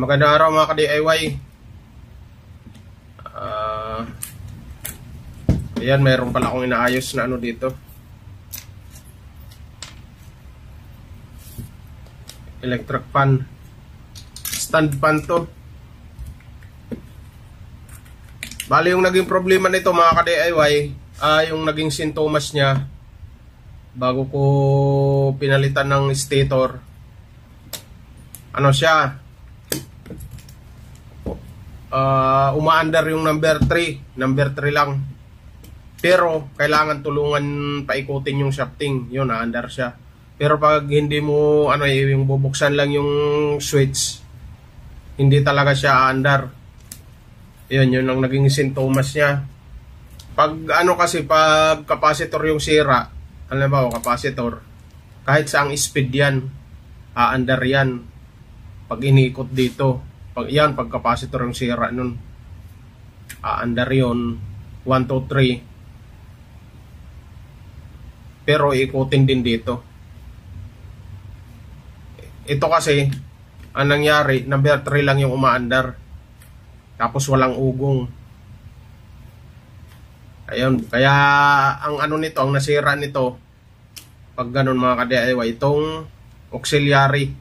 Magandang araw mga ka-DIY. Ayan, mayroon pala akong inaayos na ano dito. Electric fan. Stand fan to. Bali yung naging problema nito mga ka-DIY, yung naging sintomas niya bago ko pinalitan ng stator. Ano siya? Umaandar yung number 3 lang, pero kailangan tulungan paikutin yung shafting, yun, naandar siya. Pero pag hindi mo yung bubuksan lang yung switch, hindi talaga siya aandar. Yun ang naging sintomas niya. Pag kasi pag capacitor yung sira, alam ba, capacitor, kahit saang speed yan, aandar yan pag iniikot dito. Pag capacitor yung sira nun, aandar yun 1, 2, 3, pero ikutin din dito. Ito kasi ang nangyari, number 3 lang yung umaandar, tapos walang ugong. Ayun, kaya ang ang nasira nito pag ganun mga ka-DIY, itong auxiliary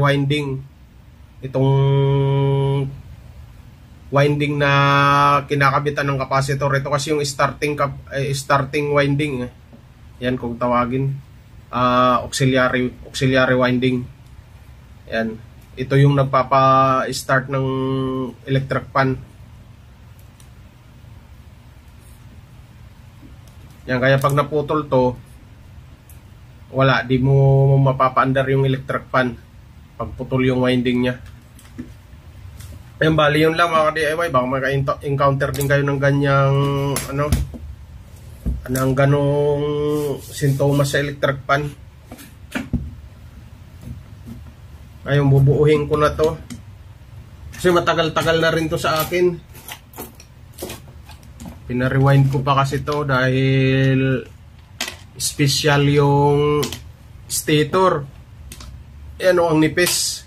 winding, itong winding na kinakabitan ng capacitor. Ito kasi yung starting winding, yan kung tawagin, auxiliary winding. Yan, ito yung nagpapa-start ng electric fan. Yan, kaya pag naputol to, wala, di mo mapapaandar yung electric fan pagputol yung winding niya. Ayun, bali yun lang mga ka-DIY. Baka maka-encounter din kayo ng ganyang ganong sintomas sa electric fan. Ayun, bubuuhin ko na to kasi matagal-tagal na rin to sa akin. Pina-rewind ko pa kasi to dahil special yung stator. Ayan ang nipis.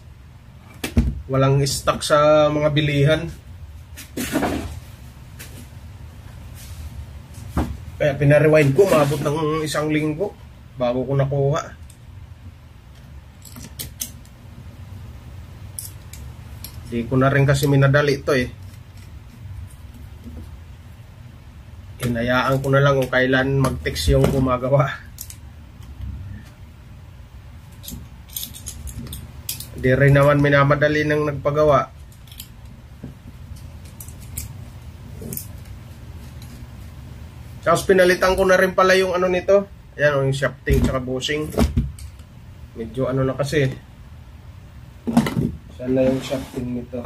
Walang stock sa mga bilihan. Kaya pina-rewind ko, maabot ng 1 linggo bago ko nakuha. Di ko na rin kasi minadali ito eh. Hinayaan ko na lang kung kailan mag-text yung gumagawa. Di rin naman minamadali ng nagpagawa. Tapos pinalitan ko na rin pala yung nito. Ayan, yung shafting tsaka bushing. Medyo na kasi. Saan na yung shafting nito?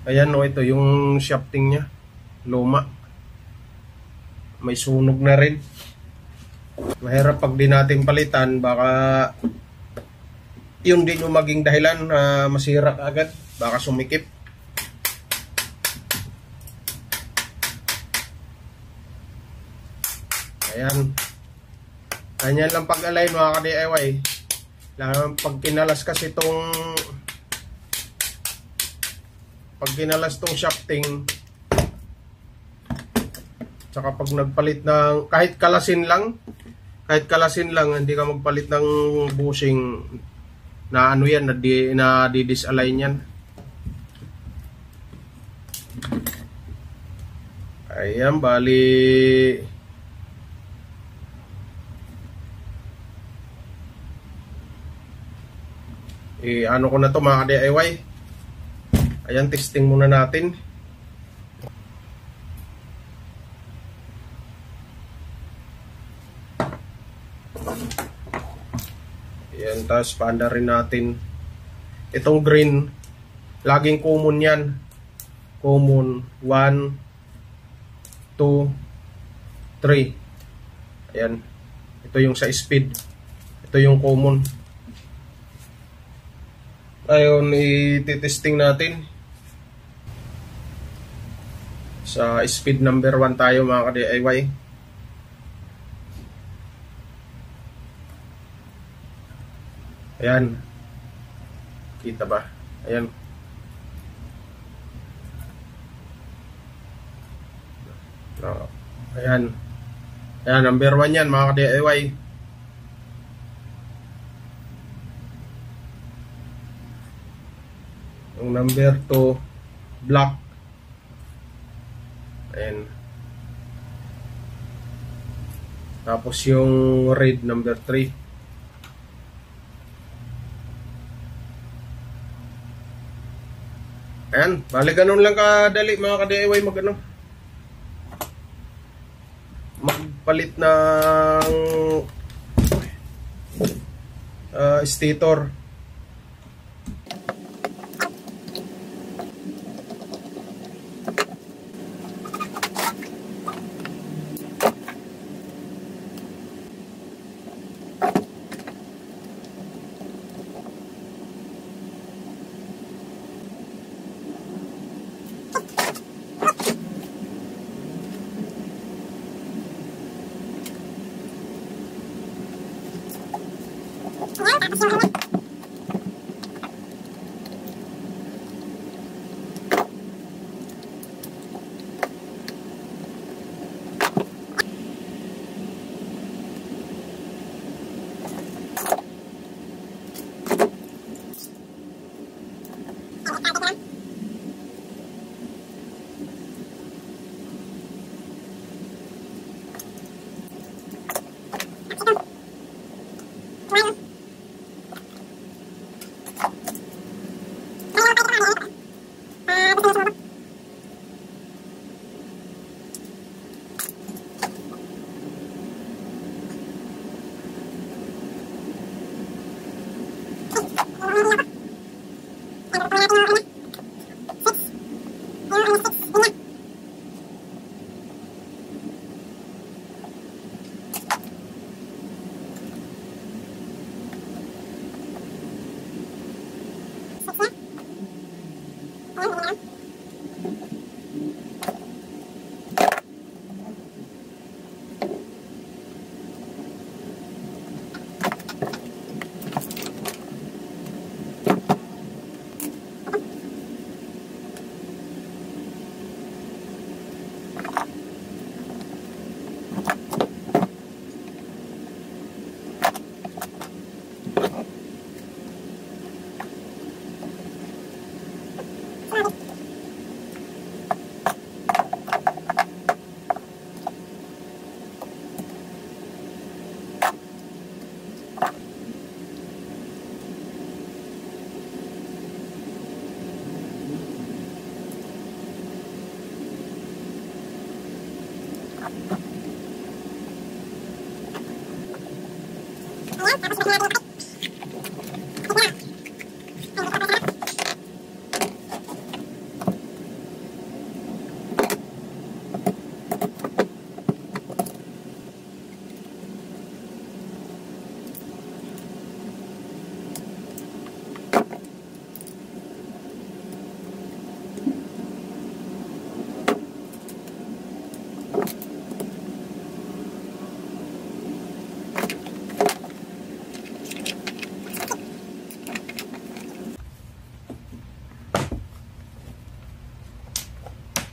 Ayan ito yung shafting nya. Luma. May sunog na rin. Mahirap pag di natin palitan, baka yun din yung maging dahilan na masira agad, baka sumikip. Ayan, ganyan lang pag-align mga ka-DIY. Lalo pag kinalas kasi tong shafting, tsaka pag nagpalit ng kahit kalasin lang, hindi ka magpalit ng bushing na yan, na di-disalign yan. Ayan, bali ko na to mga ka-DIY. Ayan, testing muna natin. Ayan, tapos paanda rin natin itong green. Laging common yan. Common 1, 2, 3. Ayan, ito yung sa speed, ito yung common. Ayun, i-testing natin. Sa speed number 1 tayo mga ka-DIY. Ayan. Kita ba? Ayan. Ayan. Ayan, number 1 yan mga ka-DIY. Yung number 2, black. Ayan. Tapos yung red, number 3. Ayan, bali ganun lang kadali mga ka-DIY magpalit ng stator.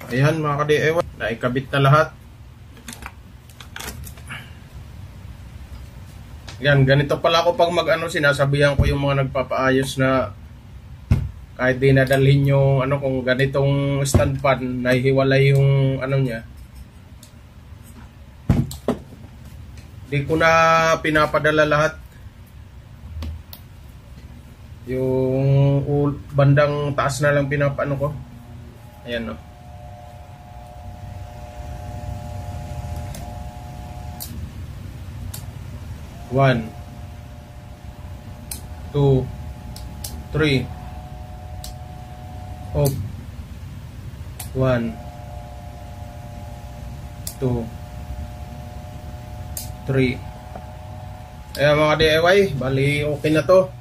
Ayan mga ka-DIY, naikabit na lahat. Yan, ganito pala ako pag sinasabihan ko yung mga nagpapaayos na kahit di nadalhin yung kung ganitong stand fan, nahihiwalay yung niya. Di ko na pinapadala lahat. Yung bandang taas na lang pinapaano ko. Ayan no. One, 2, 3. Off. 1, 2, 3. Ayan mga DIY, bali okay na to.